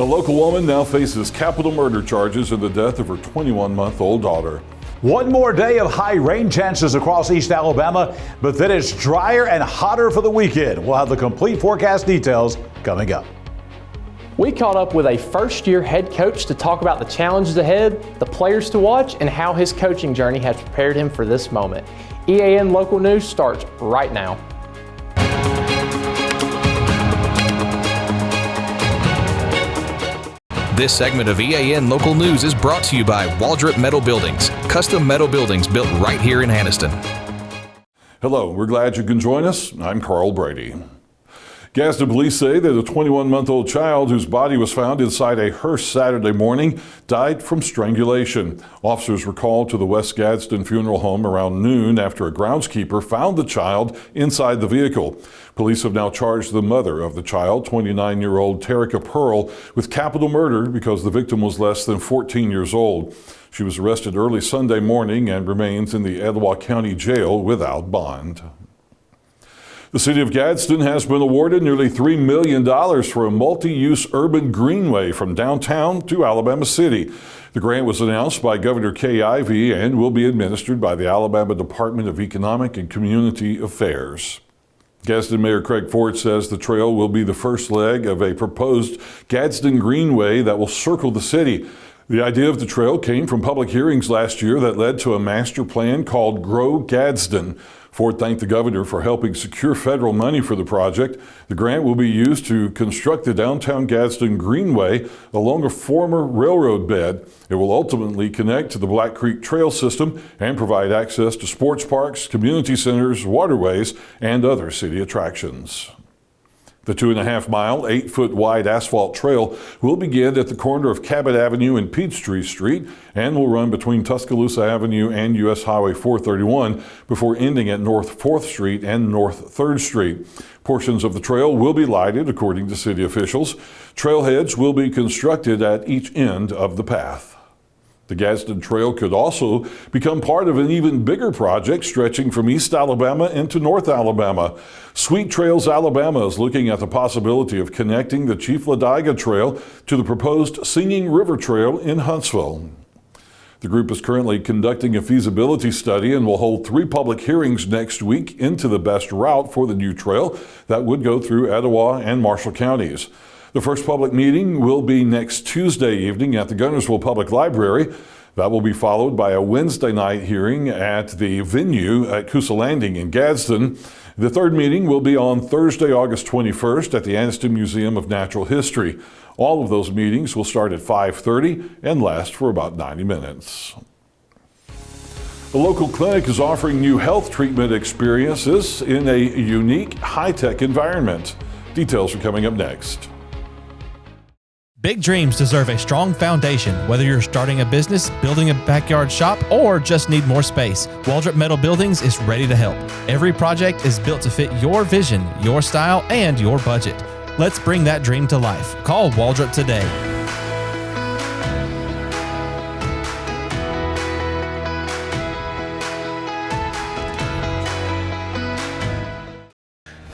A local woman now faces capital murder charges in the death of her 21-month-old daughter. One more day of high rain chances across East Alabama, but then it's drier and hotter for the weekend. We'll have the complete forecast details coming up. We caught up with a first-year head coach to talk about the challenges ahead, the players to watch, and how his coaching journey has prepared him for this moment. EAN Local News starts right now. This segment of EAN Local News is brought to you by Waldrop Metal Buildings, custom metal buildings built right here in Anniston. Hello, we're glad you can join us. I'm Carl Brady. Gadsden police say that a 21-month-old child whose body was found inside a hearse Saturday morning died from strangulation. Officers were called to the West Gadsden Funeral Home around noon after a groundskeeper found the child inside the vehicle. Police have now charged the mother of the child, 29-year-old Terica Pearl, with capital murder because the victim was less than 14 years old. She was arrested early Sunday morning and remains in the Etowah County Jail without bond. The city of Gadsden has been awarded nearly $3 million for a multi-use urban greenway from downtown to Alabama City. The grant was announced by Governor Kay Ivey and will be administered by the Alabama Department of Economic and Community Affairs. Gadsden Mayor Craig Ford says the trail will be the first leg of a proposed Gadsden Greenway that will circle the city. The idea of the trail came from public hearings last year that led to a master plan called Grow Gadsden. Ford thanked the governor for helping secure federal money for the project. The grant will be used to construct the downtown Gadsden Greenway along a former railroad bed. It will ultimately connect to the Black Creek Trail system and provide access to sports parks, community centers, waterways, and other city attractions. The 2.5-mile, 8-foot-wide asphalt trail will begin at the corner of Cabot Avenue and Peachtree Street and will run between Tuscaloosa Avenue and U.S. Highway 431 before ending at North 4th Street and North 3rd Street. Portions of the trail will be lighted, according to city officials. Trailheads will be constructed at each end of the path. The Gadsden Trail could also become part of an even bigger project stretching from East Alabama into North Alabama. Sweet Trails Alabama is looking at the possibility of connecting the Chief Ladiga Trail to the proposed Singing River Trail in Huntsville. The group is currently conducting a feasibility study and will hold 3 public hearings next week into the best route for the new trail that would go through Etowah and Marshall counties. The first public meeting will be next Tuesday evening at the Gunnersville Public Library. That will be followed by a Wednesday night hearing at the venue at Coosa Landing in Gadsden. The third meeting will be on Thursday, August 21st at the Anniston Museum of Natural History. All of those meetings will start at 5:30 and last for about 90 minutes. The local clinic is offering new health treatment experiences in a unique, high-tech environment. Details are coming up next. Big dreams deserve a strong foundation. Whether you're starting a business, building a backyard shop, or just need more space, Waldrop Metal Buildings is ready to help. Every project is built to fit your vision, your style, and your budget. Let's bring that dream to life. Call Waldrop today.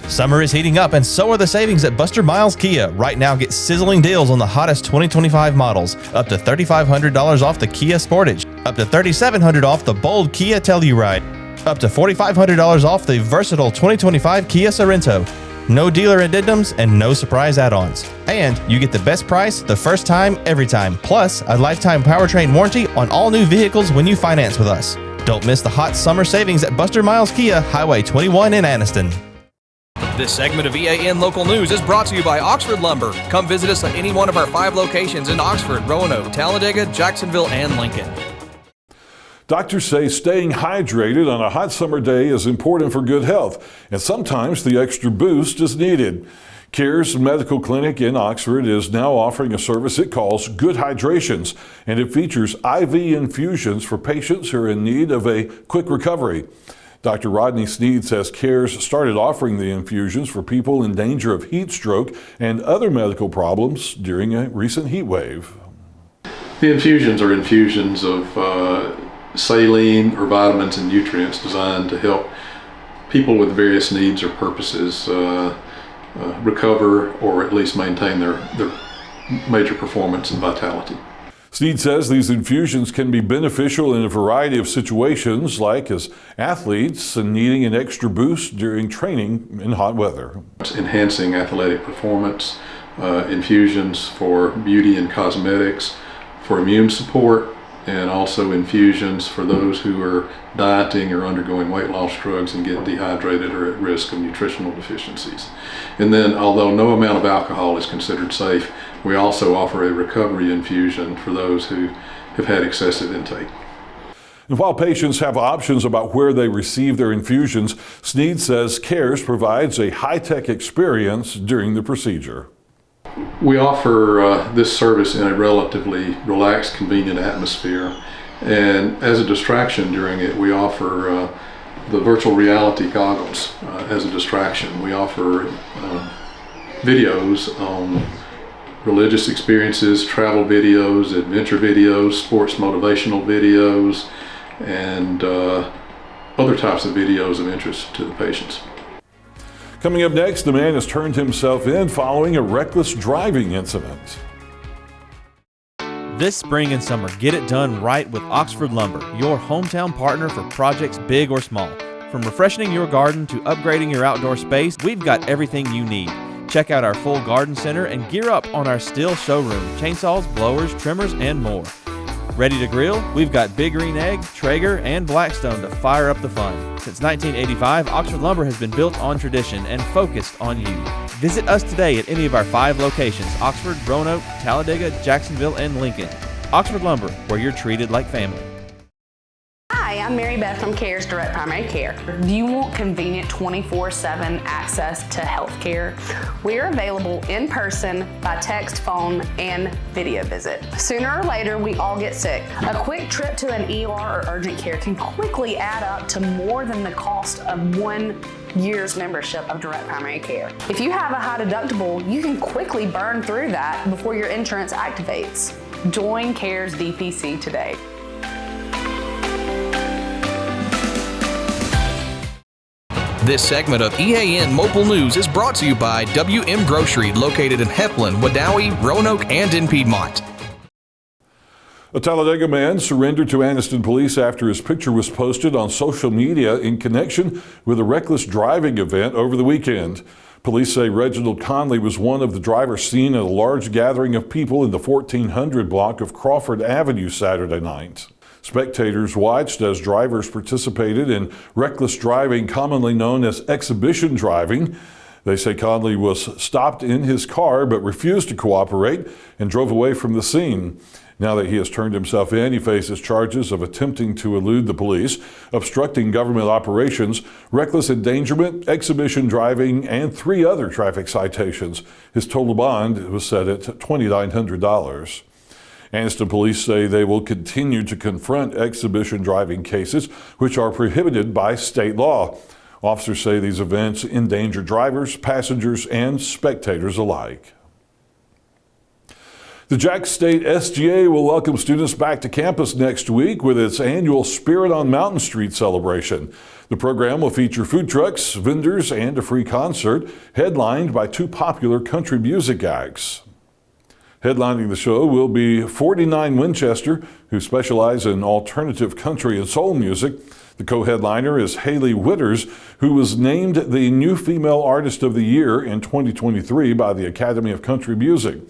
Summer is heating up, and so are the savings at Buster Miles Kia. Right now, get sizzling deals on the hottest 2025 models. Up to $3,500 off the Kia Sportage. Up to $3,700 off the bold Kia Telluride. Up to $4,500 off the versatile 2025 Kia Sorento. No dealer addendums and no surprise add-ons. And you get the best price the first time, every time. Plus, a lifetime powertrain warranty on all new vehicles when you finance with us. Don't miss the hot summer savings at Buster Miles Kia, Highway 21 in Anniston. This segment of EAN Local News is brought to you by Oxford Lumber. Come visit us at any one of our 5 locations in Oxford, Roanoke, Talladega, Jacksonville, and Lincoln. Doctors say staying hydrated on a hot summer day is important for good health, and sometimes the extra boost is needed. CARES Medical Clinic in Oxford is now offering a service it calls Good Hydrations, and it features IV infusions for patients who are in need of a quick recovery. Dr. Rodney Sneed says CARES started offering the infusions for people in danger of heat stroke and other medical problems during a recent heat wave. The infusions are infusions of saline or vitamins and nutrients designed to help people with various needs or purposes recover or at least maintain their major performance and vitality. Snead says these infusions can be beneficial in a variety of situations, like as athletes and needing an extra boost during training in hot weather. Enhancing athletic performance, infusions for beauty and cosmetics, for immune support, and also infusions for those who are dieting or undergoing weight loss drugs and get dehydrated or at risk of nutritional deficiencies. And then, although no amount of alcohol is considered safe, we also offer a recovery infusion for those who have had excessive intake. And while patients have options about where they receive their infusions, Snead says CARES provides a high-tech experience during the procedure. We offer this service in a relatively relaxed, convenient atmosphere, and as a distraction during it, we offer the virtual reality goggles as a distraction. We offer videos on religious experiences, travel videos, adventure videos, sports motivational videos, and other types of videos of interest to the patients. Coming up next, the man has turned himself in following a reckless driving incident. This spring and summer, get it done right with Oxford Lumber, your hometown partner for projects big or small. From refreshing your garden to upgrading your outdoor space, we've got everything you need. Check out our full garden center and gear up on our Stihl showroom, chainsaws, blowers, trimmers, and more. Ready to grill? We've got Big Green Egg, Traeger, and Blackstone to fire up the fun. Since 1985, Oxford Lumber has been built on tradition and focused on you. Visit us today at any of our 5 locations: Oxford, Roanoke, Talladega, Jacksonville, and Lincoln. Oxford Lumber, where you're treated like family. Hi, I'm Mary Beth from CARES Direct Primary Care. Do you want convenient 24/7 access to health care? We're available in person, by text, phone, and video visit. Sooner or later, we all get sick. A quick trip to an ER or urgent care can quickly add up to more than the cost of 1 year's membership of Direct Primary Care. If you have a high deductible, you can quickly burn through that before your insurance activates. Join CARES DPC today. This segment of EAN Mobile News is brought to you by WM Grocery, located in Heplin, Wadowee, Roanoke, and in Piedmont. A Talladega man surrendered to Anniston police after his picture was posted on social media in connection with a reckless driving event over the weekend. Police say Reginald Conley was one of the drivers seen at a large gathering of people in the 1400 block of Crawford Avenue Saturday night. Spectators watched as drivers participated in reckless driving, commonly known as exhibition driving. They say Conley was stopped in his car but refused to cooperate and drove away from the scene. Now that he has turned himself in, he faces charges of attempting to elude the police, obstructing government operations, reckless endangerment, exhibition driving, and 3 other traffic citations. His total bond was set at $2,900. Anniston police say they will continue to confront exhibition driving cases, which are prohibited by state law. Officers say these events endanger drivers, passengers, and spectators alike. The Jax State SGA will welcome students back to campus next week with its annual Spirit on Mountain Street celebration. The program will feature food trucks, vendors, and a free concert headlined by 2 popular country music acts. Headlining the show will be 49 Winchester, who specialize in alternative country and soul music. The co-headliner is Haley Witters, who was named the new Female Artist of the Year in 2023 by the Academy of Country Music.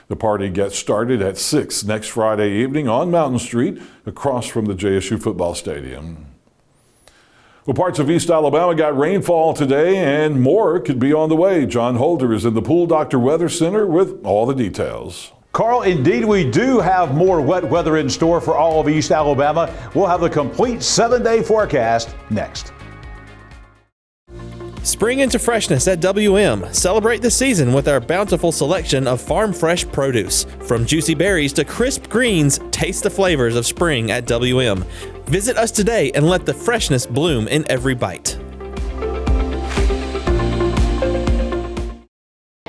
The party gets started at 6 next Friday evening on Mountain Street, across from the JSU football stadium. Well, parts of East Alabama got rainfall today, and more could be on the way. John Holder is in the Pool Doctor Weather Center with all the details. Carl, indeed we do have more wet weather in store for all of East Alabama. We'll have the complete 7-day forecast next. Spring into freshness at WM. Celebrate the season with our bountiful selection of farm fresh produce. From juicy berries to crisp greens, taste the flavors of spring at WM. Visit us today and let the freshness bloom in every bite.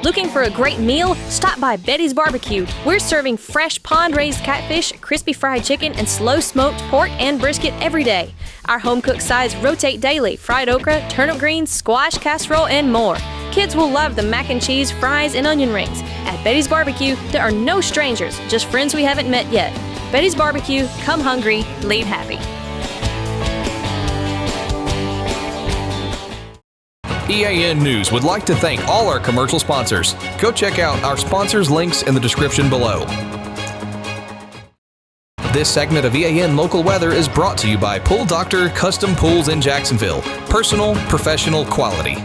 Looking for a great meal? Stop by Betty's Barbecue. We're serving fresh pond-raised catfish, crispy fried chicken, and slow-smoked pork and brisket every day. Our home-cooked sides rotate daily: fried okra, turnip greens, squash casserole, and more. Kids will love the mac and cheese, fries, and onion rings. At Betty's Barbecue, there are no strangers, just friends we haven't met yet. Betty's Barbecue, come hungry, leave happy. EAN News would like to thank all our commercial sponsors. Go check out our sponsors' links in the description below. This segment of EAN Local Weather is brought to you by Pool Doctor Custom Pools in Jacksonville. Personal, professional, quality.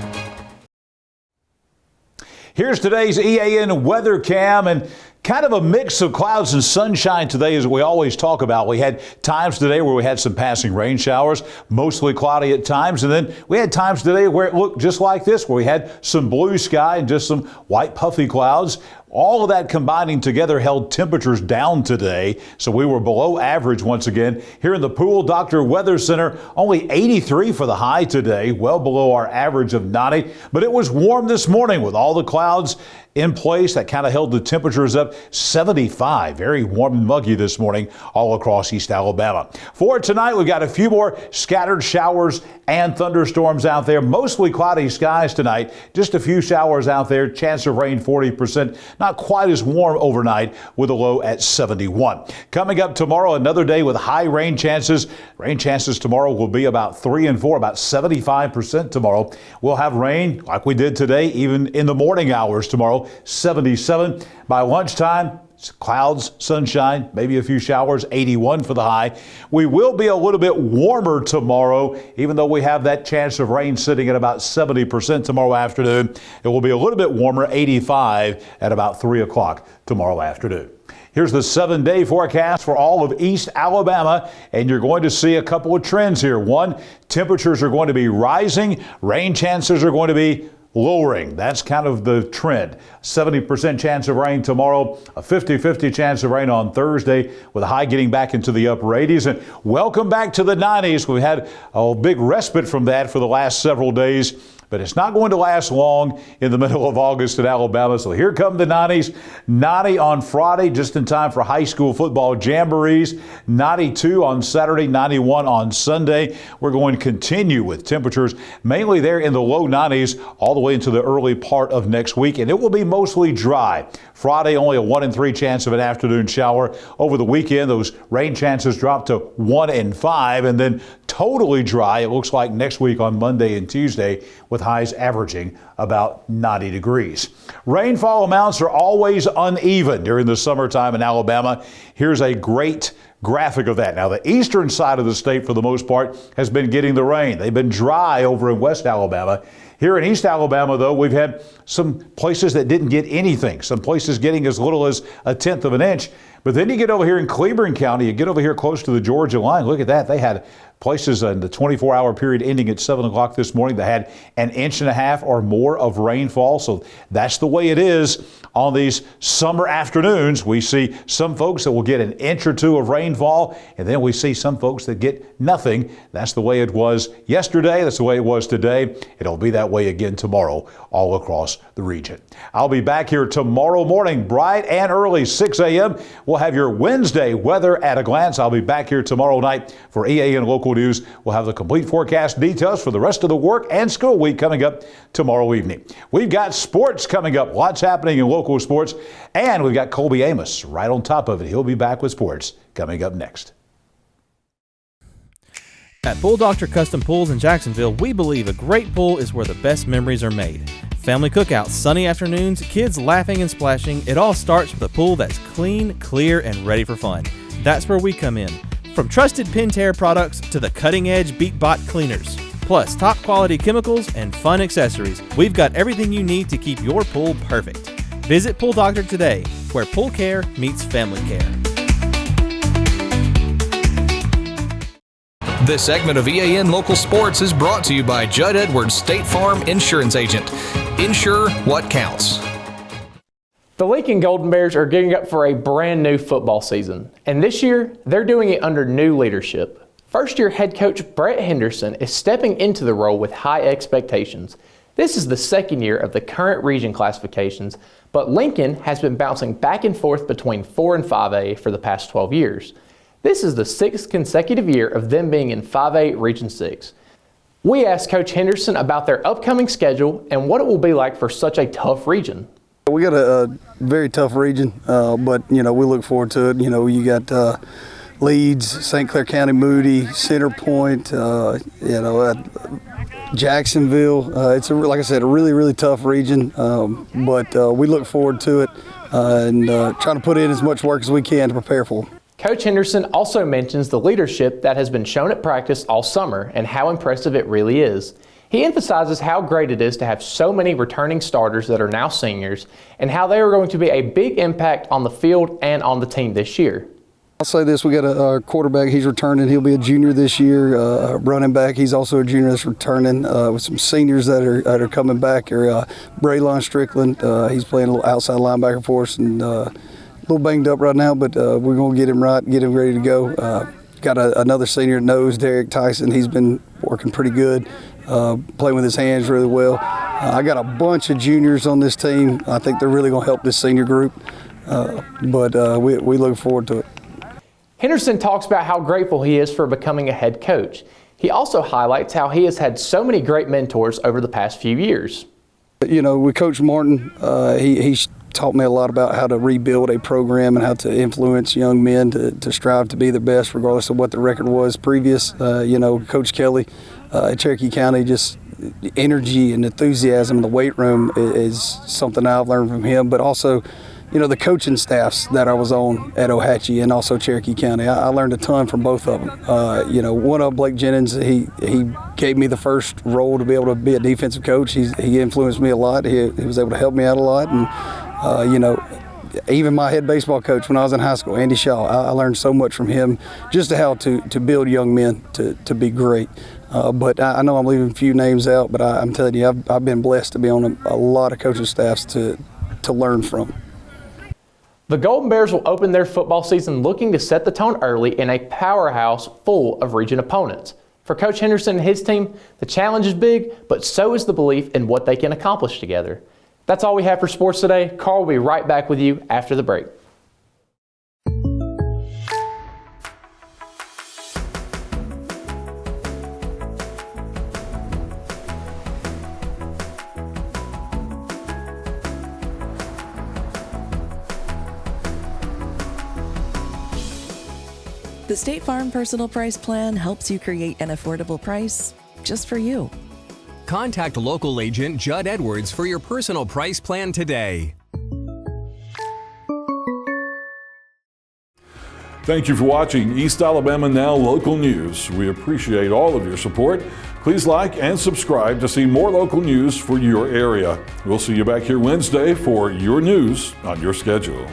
Here's today's EAN weather cam, and kind of a mix of clouds and sunshine today, as we always talk about. We had times today where we had some passing rain showers, mostly cloudy at times, and then we had times today where it looked just like this, where we had some blue sky and just some white puffy clouds. All of that combining together held temperatures down today, so we were below average once again. Here in the Pool Doctor Weather Center, only 83 for the high today, well below our average of 90. But it was warm this morning with all the clouds in place. That kind of held the temperatures up. 75, very warm and muggy this morning all across East Alabama. For tonight, we've got a few more scattered showers and thunderstorms out there. Mostly cloudy skies tonight. Just a few showers out there. Chance of rain 40%. Not quite as warm overnight with a low at 71. Coming up tomorrow, another day with high rain chances. Rain chances tomorrow will be about 3 and 4, about 75% tomorrow. We'll have rain like we did today, even in the morning hours tomorrow. 77 by lunchtime. Clouds, sunshine, maybe a few showers, 81 for the high. We will be a little bit warmer tomorrow, even though we have that chance of rain sitting at about 70% tomorrow afternoon. It will be a little bit warmer, 85 at about 3 o'clock tomorrow afternoon. Here's the 7-day forecast for all of East Alabama, and you're going to see a couple of trends here. One, temperatures are going to be rising. Rain chances are going to be lowering. That's kind of the trend. 70% chance of rain tomorrow, a 50-50 chance of rain on Thursday, with a high getting back into the upper 80s. And welcome back to the 90s. We had a big respite from that for the last several days, but it's not going to last long in the middle of August in Alabama. So here come the 90s. 90 on Friday, just in time for high school football jamborees. 92 on Saturday, 91 on Sunday. We're going to continue with temperatures mainly there in the low 90s all the way into the early part of next week, and it will be mostly dry. Friday, only a 1 in 3 chance of an afternoon shower. Over the weekend, those rain chances drop to 1 in 5, and then totally dry, it looks like next week on Monday and Tuesday, with highs averaging about 90 degrees. Rainfall amounts are always uneven during the summertime in Alabama. Here's a great graphic of that. Now, the eastern side of the state, for the most part, has been getting the rain. They've been dry over in West Alabama. Here in East Alabama, though, we've had some places that didn't get anything. Some places getting as little as a 1/10 of an inch. But then you get over here in Cleburne County, you get over here close to the Georgia line. Look at that. They had places in the 24-hour period ending at 7 o'clock this morning that had 1.5 inches or more of rainfall. So that's the way it is on these summer afternoons. We see some folks that will get 1 inch or 2 of rainfall, and then we see some folks that get nothing. That's the way it was yesterday. That's the way it was today. It'll be that way again tomorrow all across the region. I'll be back here tomorrow morning, bright and early, 6 a.m. We'll have your Wednesday weather at a glance. I'll be back here tomorrow night for EAN Local News. We'll have the complete forecast details for the rest of the work and school week coming up tomorrow evening. We've got sports coming up, lots happening in local sports, and we've got Colby Amos right on top of it. He'll be back with sports coming up next. At Pool Doctor Custom Pools in Jacksonville, we believe a great pool is where the best memories are made. Family cookouts, sunny afternoons, kids laughing and splashing, it all starts with a pool that's clean, clear, and ready for fun. That's where we come in. From trusted Pentair products to the cutting-edge BeatBot cleaners, plus top quality chemicals and fun accessories, we've got everything you need to keep your pool perfect. Visit Pool Doctor today, where pool care meets family care. This segment of EAN Local Sports is brought to you by Judd Edwards State Farm Insurance Agent. Insure what counts. The Lincoln Golden Bears are getting up for a brand new football season, and this year they're doing it under new leadership. First-year head coach Brett Henderson is stepping into the role with high expectations. This is the second year of the current region classifications, but Lincoln has been bouncing back and forth between 4 and 5A for the past 12 years. This is the 6th consecutive year of them being in 5A Region 6. We asked Coach Henderson about their upcoming schedule and what it will be like for such a tough region. We got a very tough region, but we look forward to it. You got Leeds, St. Clair County, Moody, Center Point, Jacksonville. It's like I said, a really, really tough region, but we look forward to it and trying to put in as much work as we can to prepare for them. Coach Henderson also mentions the leadership that has been shown at practice all summer and how impressive it really is. He emphasizes how great it is to have so many returning starters that are now seniors and how they are going to be a big impact on the field and on the team this year. I'll say this, we got a quarterback, he's returning, he'll be a junior this year. Running back, he's also a junior that's returning, with some seniors that are coming back. Braylon Strickland, he's playing a little outside linebacker for us and a little banged up right now, but we're going to get him right, get him ready to go. Got another senior nose, Derek Tyson, he's been working pretty good, playing with his hands really well. I got a bunch of juniors on this team. I think they're really going to help this senior group, but we look forward to it. Henderson talks about how grateful he is for becoming a head coach. He also highlights how he has had so many great mentors over the past few years. With Coach Martin, he taught me a lot about how to rebuild a program and how to influence young men to strive to be the best regardless of what the record was previous. Coach Kelly at Cherokee County, just energy and enthusiasm in the weight room is something I've learned from him, but also the coaching staffs that I was on at Ohatchee and also Cherokee County. I learned a ton from both of them. One of Blake Jennings, he gave me the first role to be able to be a defensive coach. He influenced me a lot. He was able to help me out a lot. And, even my head baseball coach when I was in high school, Andy Shaw, I learned so much from him just how to build young men to be great. But I know I'm leaving a few names out, but I'm telling you, I've been blessed to be on a lot of coaching staffs to learn from. The Golden Bears will open their football season looking to set the tone early in a powerhouse full of region opponents. For Coach Henderson and his team, the challenge is big, but so is the belief in what they can accomplish together. That's all we have for sports today. Carl will be right back with you after the break. The State Farm Personal Price Plan helps you create an affordable price just for you. Contact local agent Judd Edwards for your personal price plan today. Thank you for watching East Alabama Now Local News. We appreciate all of your support. Please like and subscribe to see more local news for your area. We'll see you back here Wednesday for your news on your schedule.